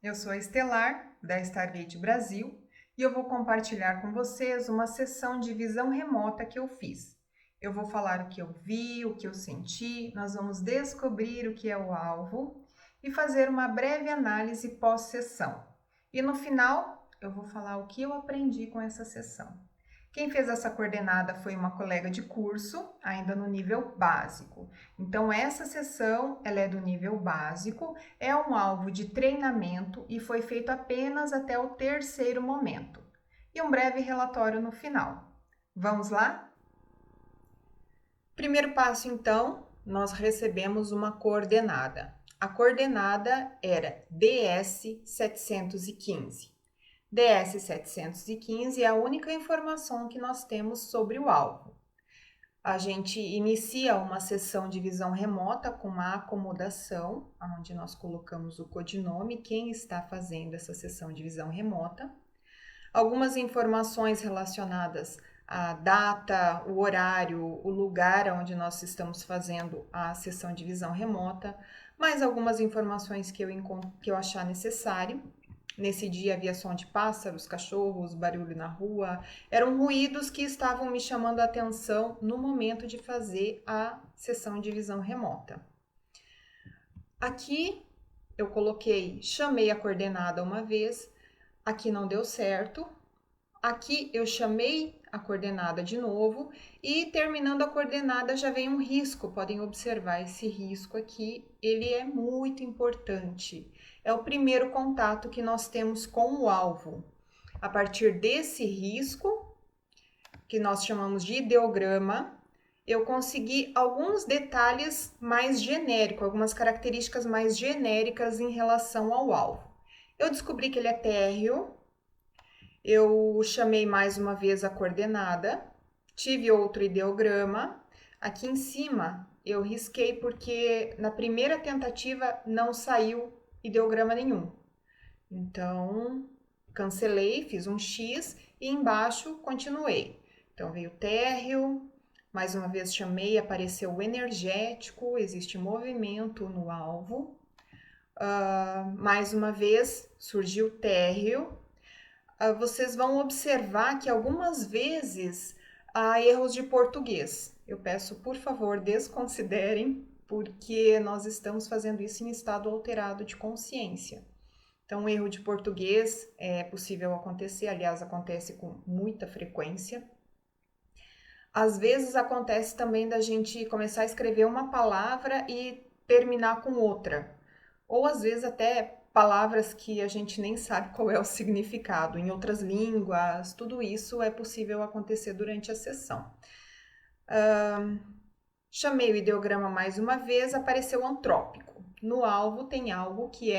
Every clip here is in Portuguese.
Eu sou a Estelar, da Stargate Brasil, e eu vou compartilhar com vocês uma sessão de visão remota que eu fiz. Eu vou falar o que eu vi, o que eu senti, nós vamos descobrir o que é o alvo e fazer uma breve análise pós-sessão. E no final, eu vou falar o que eu aprendi com essa sessão. Quem fez essa coordenada foi uma colega de curso, ainda no nível básico. Então, essa sessão, ela é do nível básico, é um alvo de treinamento e foi feito apenas até o terceiro momento. E um breve relatório no final. Vamos lá? Primeiro passo, então, nós recebemos uma coordenada. A coordenada era DS 715. DS 715 é a única informação que nós temos sobre o alvo. A gente inicia uma sessão de visão remota com uma acomodação, onde nós colocamos o codinome, quem está fazendo essa sessão de visão remota. Algumas informações relacionadas à data, o horário, o lugar onde nós estamos fazendo a sessão de visão remota, mais algumas informações que eu achar necessário. Nesse dia havia som de pássaros, cachorros, barulho na rua. Eram ruídos que estavam me chamando a atenção no momento de fazer a sessão de visão remota. Aqui eu chamei a coordenada uma vez, aqui não deu certo. Aqui eu chamei a coordenada de novo e terminando a coordenada já vem um risco. Podem observar esse risco aqui, ele é muito importante. É o primeiro contato que nós temos com o alvo. A partir desse risco, que nós chamamos de ideograma, eu consegui alguns detalhes mais genéricos, algumas características mais genéricas em relação ao alvo. Eu descobri que ele é térreo. Eu chamei mais uma vez a coordenada, tive outro ideograma. Aqui em cima eu risquei porque na primeira tentativa não saiu ideograma nenhum. Então, cancelei, fiz um X e embaixo continuei. Então, veio térreo, mais uma vez chamei, apareceu o energético, existe movimento no alvo. Mais uma vez surgiu térreo. Vocês vão observar que algumas vezes há erros de português. Eu peço, por favor, desconsiderem, porque nós estamos fazendo isso em estado alterado de consciência. Então, erro de português é possível acontecer, aliás, acontece com muita frequência. Às vezes acontece também da gente começar a escrever uma palavra e terminar com outra. Ou às vezes até palavras que a gente nem sabe qual é o significado. Em outras línguas, tudo isso é possível acontecer durante a sessão. Chamei o ideograma mais uma vez, apareceu antrópico. No alvo tem algo que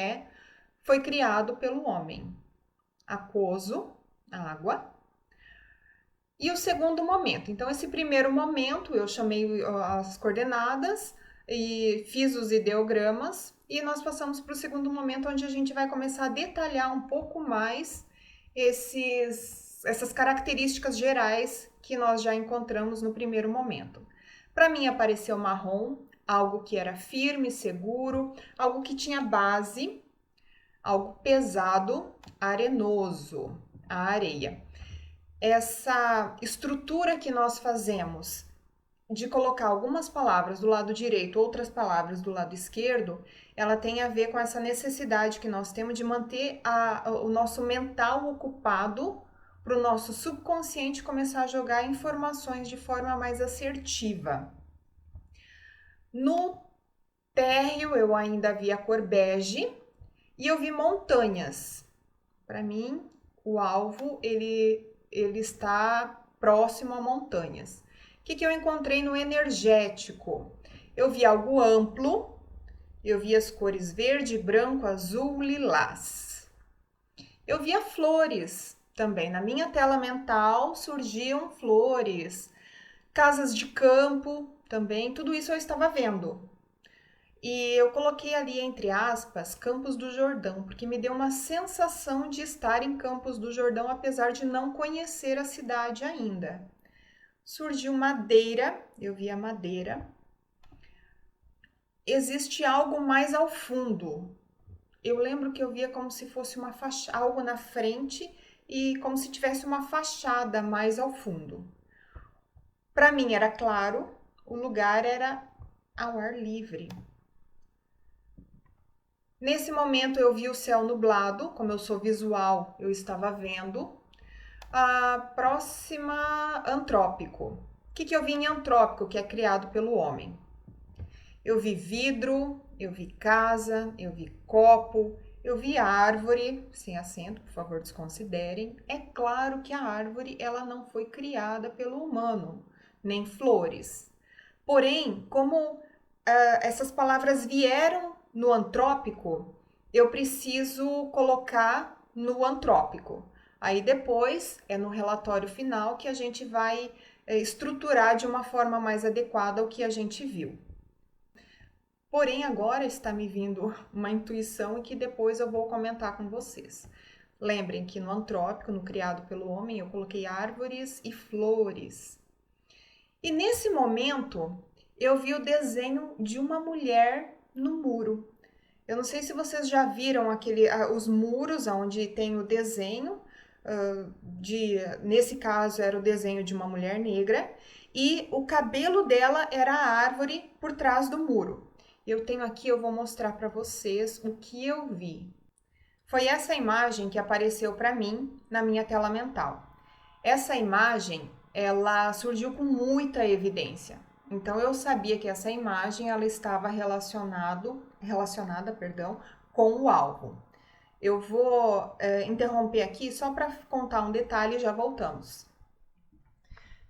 foi criado pelo homem. Aquoso, água. E o segundo momento. Então, esse primeiro momento, eu chamei as coordenadas e fiz os ideogramas. E nós passamos para o segundo momento, onde a gente vai começar a detalhar um pouco mais essas características gerais que nós já encontramos no primeiro momento. Para mim, apareceu marrom, algo que era firme, seguro, algo que tinha base, algo pesado, arenoso, a areia. Essa estrutura que nós fazemos de colocar algumas palavras do lado direito, outras palavras do lado esquerdo, ela tem a ver com essa necessidade que nós temos de manter o nosso mental ocupado para o nosso subconsciente começar a jogar informações de forma mais assertiva. No térreo eu ainda vi a cor bege e eu vi montanhas. Para mim, o alvo ele está próximo a montanhas. O que eu encontrei no energético? Eu vi algo amplo, eu vi as cores verde, branco, azul, lilás. Eu via flores também. Na minha tela mental surgiam flores, casas de campo também, tudo isso eu estava vendo. E eu coloquei ali, entre aspas, Campos do Jordão, porque me deu uma sensação de estar em Campos do Jordão, apesar de não conhecer a cidade ainda. Surgiu madeira, eu vi a madeira. Existe algo mais ao fundo. eu lembro que eu via como se fosse uma algo na frente e como se tivesse uma fachada mais ao fundo. Para mim era claro, o lugar era ao ar livre. Nesse momento eu vi o céu nublado, como eu sou visual, eu estava vendo. A próxima, antrópico. O que eu vi em antrópico, que é criado pelo homem? Eu vi vidro, eu vi casa, eu vi copo, eu vi árvore, sem acento, por favor, desconsiderem. É claro que a árvore ela não foi criada pelo humano, nem flores. Porém, como essas palavras vieram no antrópico, eu preciso colocar no antrópico. Aí depois, é no relatório final que a gente vai estruturar de uma forma mais adequada o que a gente viu. Porém, agora está me vindo uma intuição e que depois eu vou comentar com vocês. Lembrem que no antrópico, no criado pelo homem, eu coloquei árvores e flores. E nesse momento, eu vi o desenho de uma mulher no muro. Eu não sei se vocês já viram os muros onde tem o desenho, nesse caso era o desenho de uma mulher negra, e o cabelo dela era a árvore por trás do muro. Eu tenho aqui, eu vou mostrar para vocês o que eu vi. Foi essa imagem que apareceu para mim na minha tela mental. Essa imagem, ela surgiu com muita evidência. Então eu sabia que essa imagem ela estava relacionada, com o alvo. Eu vou interromper aqui só para contar um detalhe e já voltamos.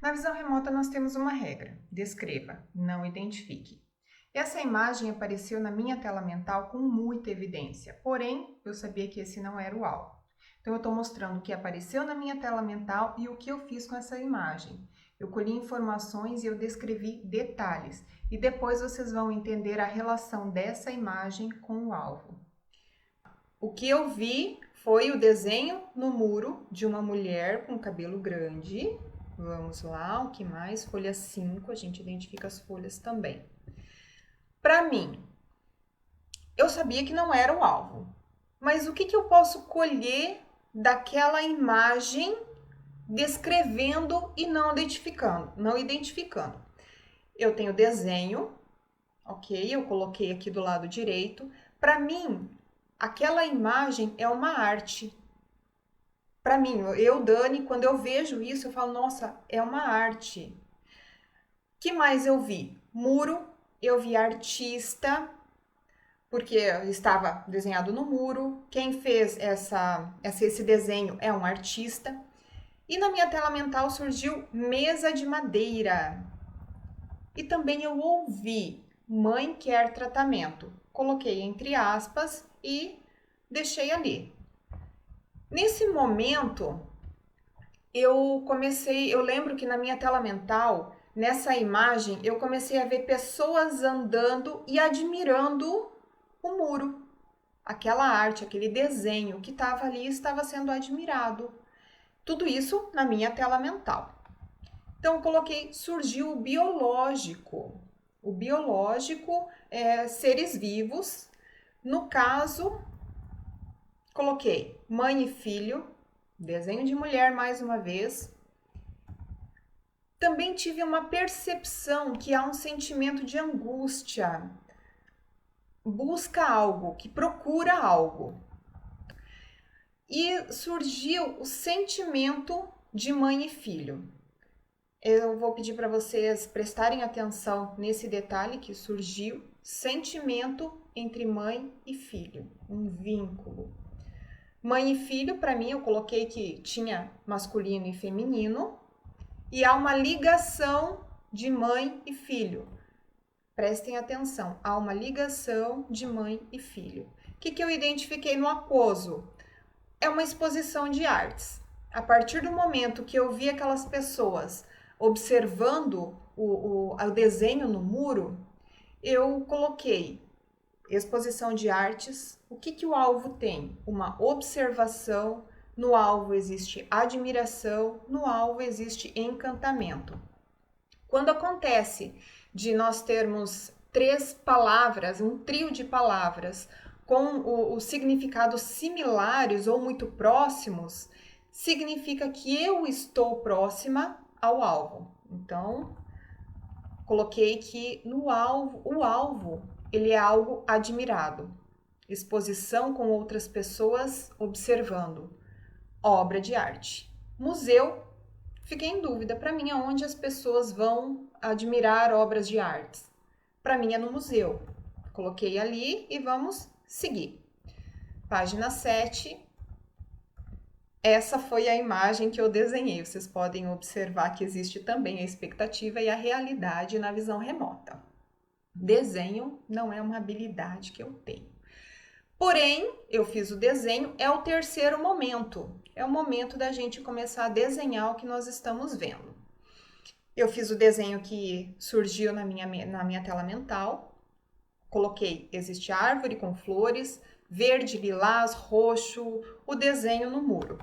Na visão remota nós temos uma regra: descreva, não identifique. Essa imagem apareceu na minha tela mental com muita evidência, porém, eu sabia que esse não era o alvo. Então, eu estou mostrando o que apareceu na minha tela mental e o que eu fiz com essa imagem. Eu colhi informações e eu descrevi detalhes, e depois vocês vão entender a relação dessa imagem com o alvo. O que eu vi foi o desenho no muro de uma mulher com cabelo grande. Vamos lá, o que mais? Folha 5, a gente identifica as folhas também. Para mim, eu sabia que não era o alvo, mas o que eu posso colher daquela imagem descrevendo e não identificando? Eu tenho desenho, ok? Eu coloquei aqui do lado direito. Para mim, aquela imagem é uma arte. Para mim, Dani, quando eu vejo isso, eu falo, nossa, é uma arte. Que mais eu vi? Muro, eu vi artista, porque estava desenhado no muro. Quem fez esse desenho é um artista. E na minha tela mental surgiu mesa de madeira. E também eu ouvi mãe quer tratamento. Coloquei entre aspas e deixei ali. Nesse momento, eu lembro que na minha tela mental, nessa imagem, eu comecei a ver pessoas andando e admirando o muro. Aquela arte, aquele desenho que estava ali estava sendo admirado. Tudo isso na minha tela mental. Então, eu coloquei, surgiu o biológico. O biológico é seres vivos. No caso, coloquei mãe e filho, desenho de mulher mais uma vez. Também tive uma percepção que há um sentimento de angústia. Busca algo, que procura algo. E surgiu o sentimento de mãe e filho. Eu vou pedir para vocês prestarem atenção nesse detalhe que surgiu, sentimento entre mãe e filho, um vínculo. Mãe e filho, para mim, eu coloquei que tinha masculino e feminino, e há uma ligação de mãe e filho. Prestem atenção, há uma ligação de mãe e filho. O que eu identifiquei no aquoso? É uma exposição de artes. A partir do momento que eu vi aquelas pessoas observando o desenho no muro, eu coloquei exposição de artes. O que o alvo tem? Uma observação. No alvo existe admiração, no alvo existe encantamento. Quando acontece de nós termos 3 palavras, um trio de palavras com os significados similares ou muito próximos, significa que eu estou próxima ao alvo. Então, coloquei que o alvo, ele é algo admirado. Exposição com outras pessoas observando. Obra de arte. Museu, fiquei em dúvida, para mim aonde as pessoas vão admirar obras de arte? Para mim é no museu. Coloquei ali e vamos seguir. Página 7. Essa foi a imagem que eu desenhei. Vocês podem observar que existe também a expectativa e a realidade na visão remota. Desenho não é uma habilidade que eu tenho. Porém, eu fiz o desenho, é o terceiro momento. É o momento da gente começar a desenhar o que nós estamos vendo. Eu fiz o desenho que surgiu na minha tela mental. Coloquei, existe árvore com flores, verde, lilás, roxo, o desenho no muro.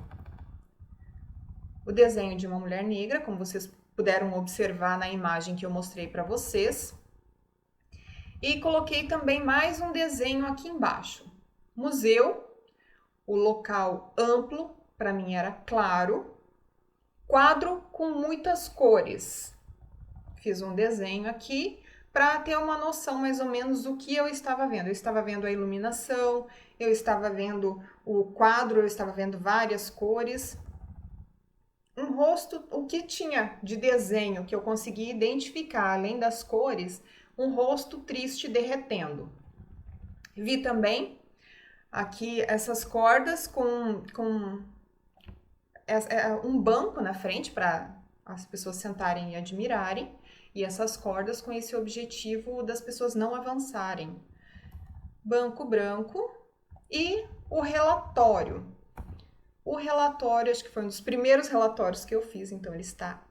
O desenho de uma mulher negra, como vocês puderam observar na imagem que eu mostrei para vocês. E coloquei também mais um desenho aqui embaixo. Museu, o local amplo, para mim era claro. Quadro com muitas cores. Fiz um desenho aqui para ter uma noção mais ou menos do que eu estava vendo. Eu estava vendo a iluminação, eu estava vendo o quadro, eu estava vendo várias cores. Um rosto, o que tinha de desenho que eu consegui identificar, além das cores, um rosto triste derretendo. Vi também aqui essas cordas com um banco na frente para as pessoas sentarem e admirarem, e essas cordas com esse objetivo das pessoas não avançarem. Banco branco e o relatório. O relatório, acho que foi um dos primeiros relatórios que eu fiz, então ele está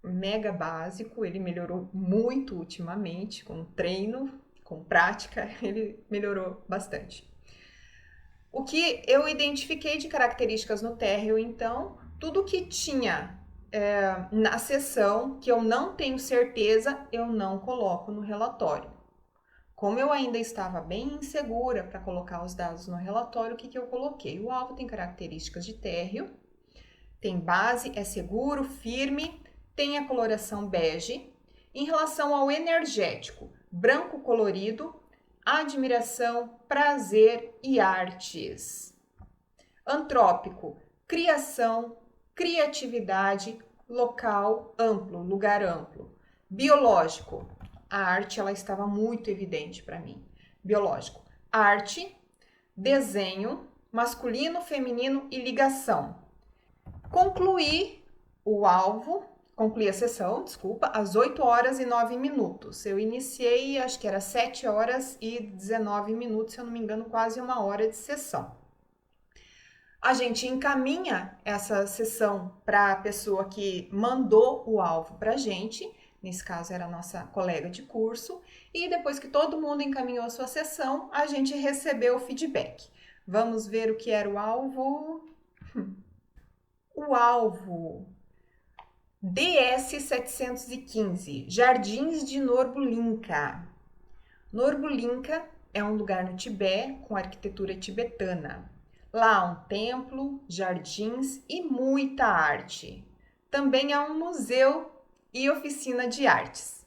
mega básico, ele melhorou muito ultimamente, com treino, com prática, ele melhorou bastante. O que eu identifiquei de características no térreo, então, tudo que tinha na seção que eu não tenho certeza, eu não coloco no relatório. Como eu ainda estava bem insegura para colocar os dados no relatório, o que eu coloquei? O alvo tem características de térreo, tem base, é seguro, firme, tem a coloração bege. Em relação ao energético, branco colorido, admiração, prazer e artes. Antrópico, criação, criatividade, local amplo, lugar amplo. Biológico, a arte ela estava muito evidente para mim. Biológico, arte, desenho, masculino, feminino e ligação. Concluí a sessão, às 8 horas e 9 minutos. Eu iniciei, acho que era 7 horas e 19 minutos, se eu não me engano, quase uma hora de sessão. A gente encaminha essa sessão para a pessoa que mandou o alvo para a gente, nesse caso era a nossa colega de curso, e depois que todo mundo encaminhou a sua sessão, a gente recebeu o feedback. Vamos ver o que era o alvo. O alvo DS 715, Jardins de Norbulinka. Norbulinka é um lugar no Tibete com arquitetura tibetana. Lá há um templo, jardins e muita arte. Também há um museu e oficina de artes.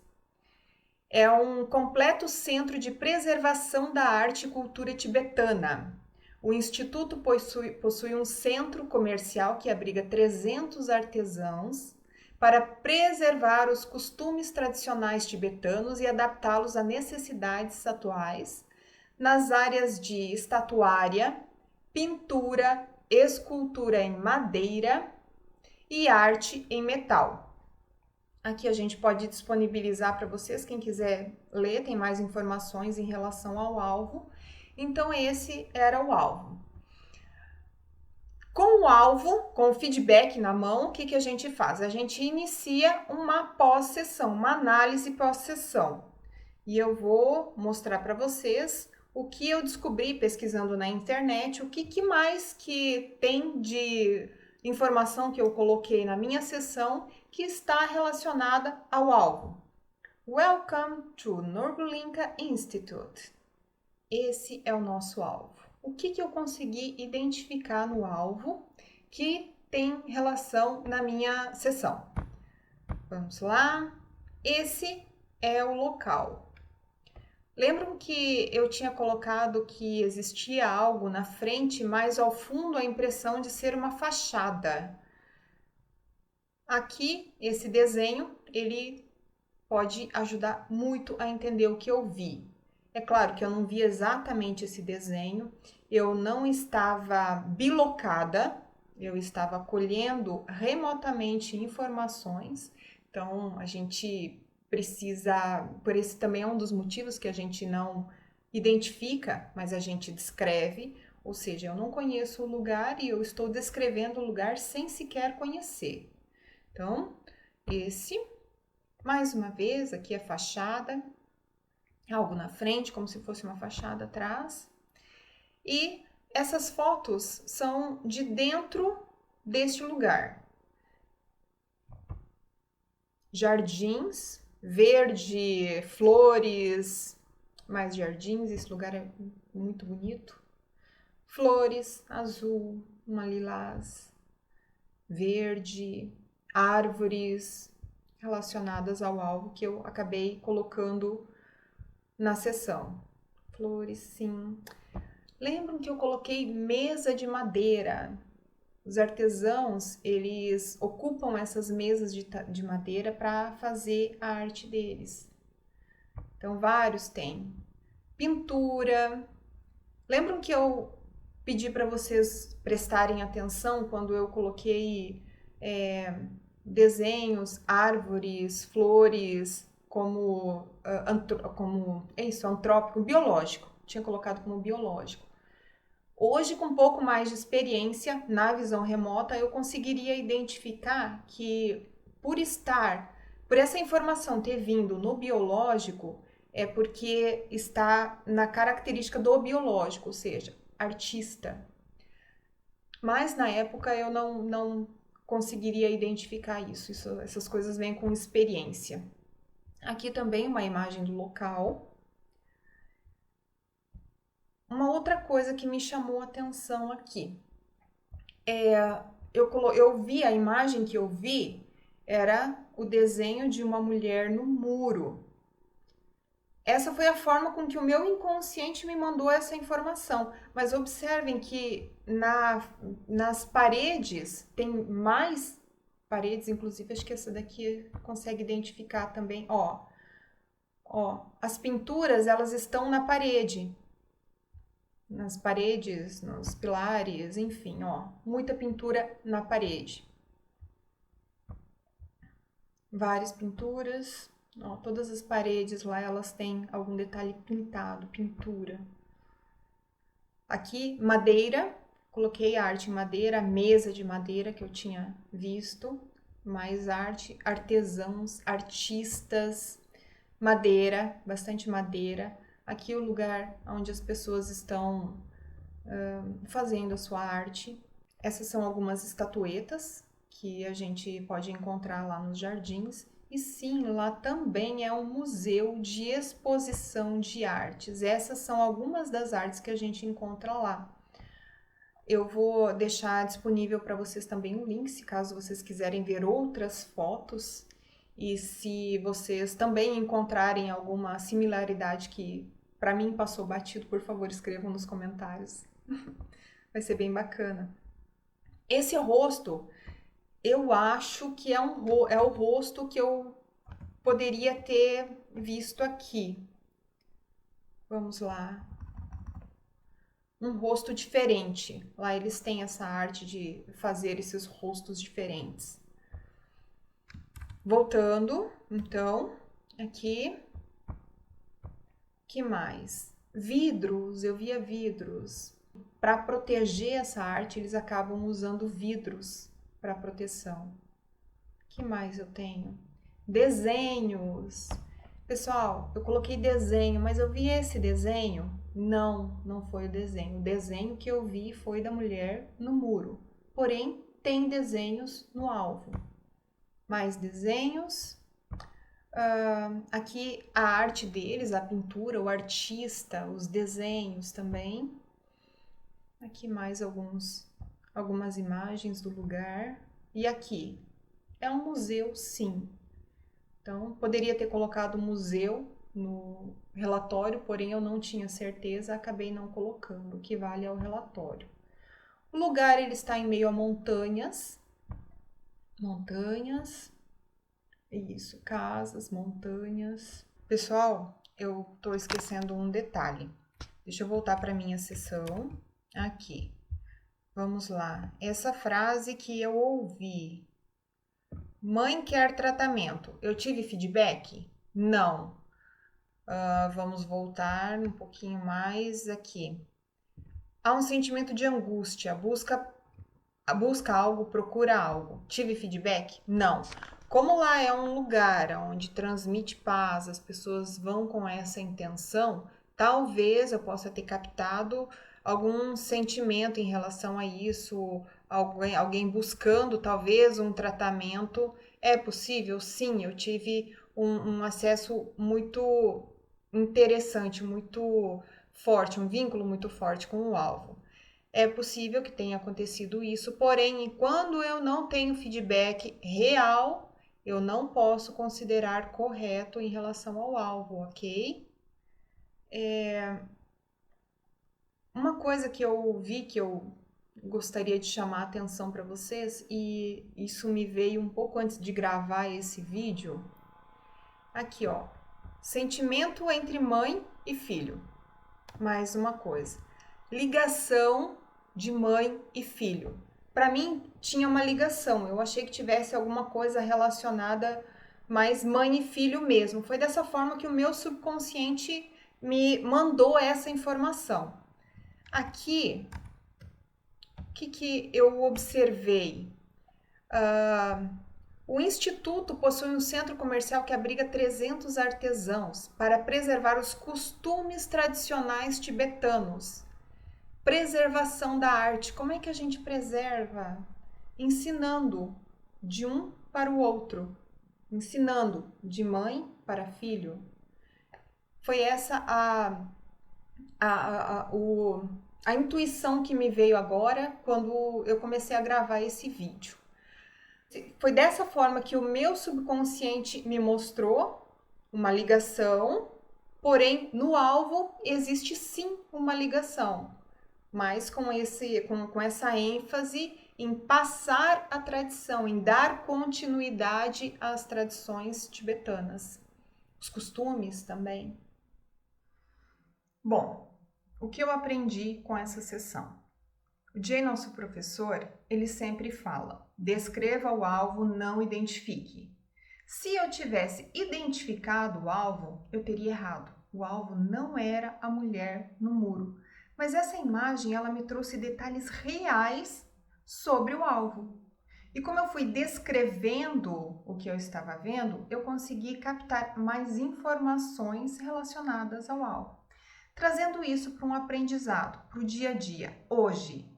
É um completo centro de preservação da arte e cultura tibetana. O Instituto possui um centro comercial que abriga 300 artesãos para preservar os costumes tradicionais tibetanos e adaptá-los a necessidades atuais nas áreas de estatuária, pintura, escultura em madeira e arte em metal. Aqui a gente pode disponibilizar para vocês, quem quiser ler, tem mais informações em relação ao alvo. Então, esse era o alvo. Com o alvo, com o feedback na mão, o que a gente faz? A gente inicia uma pós-sessão, uma análise pós-sessão. E eu vou mostrar para vocês o que eu descobri pesquisando na internet, o que mais que tem de informação que eu coloquei na minha sessão que está relacionada ao alvo. Welcome to Norbulinka Institute. esse é o nosso alvo. O que eu consegui identificar no alvo que tem relação na minha sessão? Vamos lá. Esse é o local. Lembram que eu tinha colocado que existia algo na frente, mas ao fundo a impressão de ser uma fachada. Aqui, esse desenho, ele pode ajudar muito a entender o que eu vi. É claro que eu não vi exatamente esse desenho, eu não estava bilocada, eu estava colhendo remotamente informações, então a gente precisa, por esse também é um dos motivos que a gente não identifica, mas a gente descreve, ou seja, eu não conheço o lugar e eu estou descrevendo o lugar sem sequer conhecer. Então, mais uma vez, aqui a fachada, algo na frente, como se fosse uma fachada atrás. E essas fotos são de dentro deste lugar. Jardins, verde, flores, mais jardins, esse lugar é muito bonito. Flores, azul, uma lilás, verde, árvores relacionadas ao alvo que eu acabei colocando na sessão. Flores, sim. Lembram que eu coloquei mesa de madeira? Os artesãos, eles ocupam essas mesas de madeira para fazer a arte deles. Então, vários têm. Pintura. Lembram que eu pedi para vocês prestarem atenção quando eu coloquei desenhos, árvores, flores, como antrópico, biológico. Tinha colocado como biológico. Hoje, com um pouco mais de experiência na visão remota, eu conseguiria identificar que por essa informação ter vindo no biológico, é porque está na característica do biológico, ou seja, artista. Mas na época eu não conseguiria identificar isso. Essas coisas vêm com experiência. Aqui também uma imagem do local. Uma outra coisa que me chamou a atenção aqui eu vi, a imagem que eu vi era o desenho de uma mulher no muro. Essa foi a forma com que o meu inconsciente me mandou essa informação. Mas observem que nas paredes, tem mais paredes, inclusive acho que essa daqui consegue identificar também. Ó, as pinturas, elas estão na parede. Nas paredes, nos pilares, enfim, ó, muita pintura na parede. Várias pinturas, ó, todas as paredes lá, elas têm algum detalhe pintado, pintura. Aqui, madeira, coloquei arte em madeira, mesa de madeira que eu tinha visto, mais arte, artesãos, artistas, madeira, bastante madeira. Aqui o lugar onde as pessoas estão fazendo a sua arte. Essas são algumas estatuetas que a gente pode encontrar lá nos jardins. E sim, lá também é um museu de exposição de artes. Essas são algumas das artes que a gente encontra lá. Eu vou deixar disponível para vocês também o link, se caso vocês quiserem ver outras fotos. E se vocês também encontrarem alguma similaridade que para mim passou batido, por favor, escrevam nos comentários. Vai ser bem bacana. Esse rosto, eu acho que é o rosto que eu poderia ter visto aqui. Vamos lá. Um rosto diferente. Lá eles têm essa arte de fazer esses rostos diferentes. Voltando, então, aqui. Que mais? Vidros, eu via vidros. Para proteger essa arte, eles acabam usando vidros para proteção. Que mais eu tenho? Desenhos. Pessoal, eu coloquei desenho, mas eu vi esse desenho? Não foi o desenho. O desenho que eu vi foi da mulher no muro. Porém, tem desenhos no alvo. Mais desenhos. Aqui a arte deles, a pintura, o artista, os desenhos também. Aqui mais algumas imagens do lugar. E aqui é um museu, sim. Então, poderia ter colocado museu no relatório, porém eu não tinha certeza, acabei não colocando, o que vale ao relatório. O lugar ele está em meio a montanhas. Montanhas. Isso, casas, montanhas. Pessoal, eu estou esquecendo um detalhe. Deixa eu voltar para minha sessão. Aqui. Vamos lá. Essa frase que eu ouvi. Mãe quer tratamento. Eu tive feedback? Não. Vamos voltar um pouquinho mais aqui. Há um sentimento de angústia. Busca algo, procura algo. Tive feedback? Não. Como lá é um lugar onde transmite paz, as pessoas vão com essa intenção, talvez eu possa ter captado algum sentimento em relação a isso, alguém buscando talvez um tratamento. É possível? Sim, eu tive um acesso muito interessante, muito forte, um vínculo muito forte com o alvo. É possível que tenha acontecido isso, porém, quando eu não tenho feedback real, eu não posso considerar correto em relação ao alvo, ok? Uma coisa que eu vi que eu gostaria de chamar a atenção para vocês, e isso me veio um pouco antes de gravar esse vídeo. Aqui, ó. Sentimento entre mãe e filho. Mais uma coisa. Ligação de mãe e filho. Para mim, tinha uma ligação. Eu achei que tivesse alguma coisa relacionada mais mãe e filho mesmo. Foi dessa forma que o meu subconsciente me mandou essa informação. Aqui, o que eu observei? O Instituto possui um centro comercial que abriga 300 artesãos para preservar os costumes tradicionais tibetanos. Preservação da arte. Como é que a gente preserva? Ensinando de um para o outro. Ensinando de mãe para filho. Foi essa a intuição que me veio agora quando eu comecei a gravar esse vídeo. Foi dessa forma que o meu subconsciente me mostrou uma ligação, porém no alvo existe sim uma ligação, mas com essa ênfase em passar a tradição, em dar continuidade às tradições tibetanas, os costumes também. Bom, o que eu aprendi com essa sessão? O Jay, nosso professor, ele sempre fala: descreva o alvo, não identifique. Se eu tivesse identificado o alvo, eu teria errado. O alvo não era a mulher no muro. Mas essa imagem, ela me trouxe detalhes reais sobre o alvo. E como eu fui descrevendo o que eu estava vendo, eu consegui captar mais informações relacionadas ao alvo. Trazendo isso para um aprendizado, para o dia a dia. Hoje,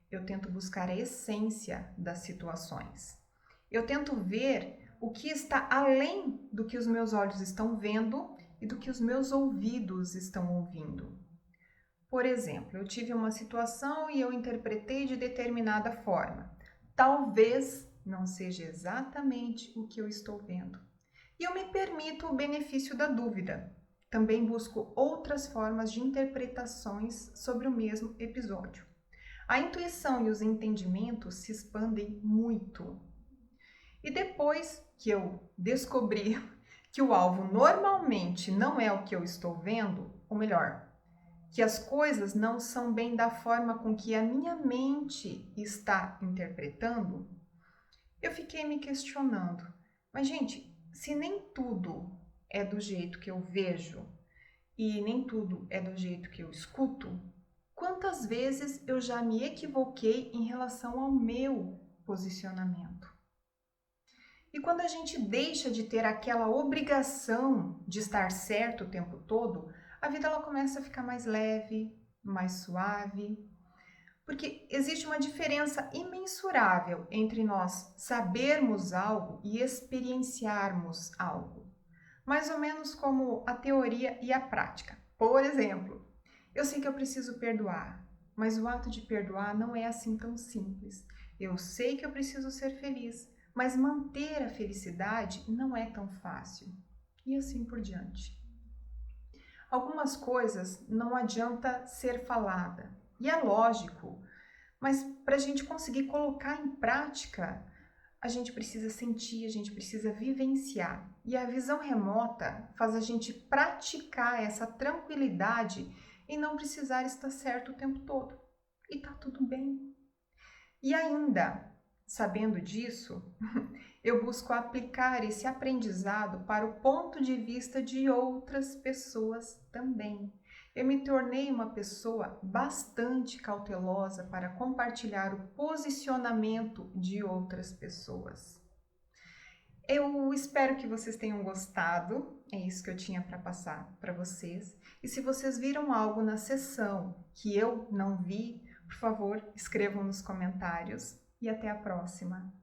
eu tento buscar a essência das situações. Eu tento ver o que está além do que os meus olhos estão vendo e do que os meus ouvidos estão ouvindo. Por exemplo, eu tive uma situação e eu interpretei de determinada forma. Talvez não seja exatamente o que eu estou vendo. E eu me permito o benefício da dúvida. Também busco outras formas de interpretações sobre o mesmo episódio. A intuição e os entendimentos se expandem muito. E depois que eu descobri que o alvo normalmente não é o que eu estou vendo, ou melhor, que as coisas não são bem da forma com que a minha mente está interpretando, eu fiquei me questionando. Mas, gente, se nem tudo é do jeito que eu vejo e nem tudo é do jeito que eu escuto, quantas vezes eu já me equivoquei em relação ao meu posicionamento? E quando a gente deixa de ter aquela obrigação de estar certo o tempo todo, a vida ela começa a ficar mais leve, mais suave, porque existe uma diferença imensurável entre nós sabermos algo e experienciarmos algo. mais ou menos como a teoria e a prática. Por exemplo, eu sei que eu preciso perdoar, mas o ato de perdoar não é assim tão simples. Eu sei que eu preciso ser feliz, mas manter a felicidade não é tão fácil. E assim por diante. Algumas coisas não adianta ser falada, e é lógico, mas para a gente conseguir colocar em prática, a gente precisa sentir, a gente precisa vivenciar. E a visão remota faz a gente praticar essa tranquilidade e não precisar estar certo o tempo todo. E tá tudo bem. E ainda, sabendo disso, eu busco aplicar esse aprendizado para o ponto de vista de outras pessoas também. Eu me tornei uma pessoa bastante cautelosa para compartilhar o posicionamento de outras pessoas. Eu espero que vocês tenham gostado, é isso que eu tinha para passar para vocês. E se vocês viram algo na sessão que eu não vi, por favor, escrevam nos comentários e até a próxima.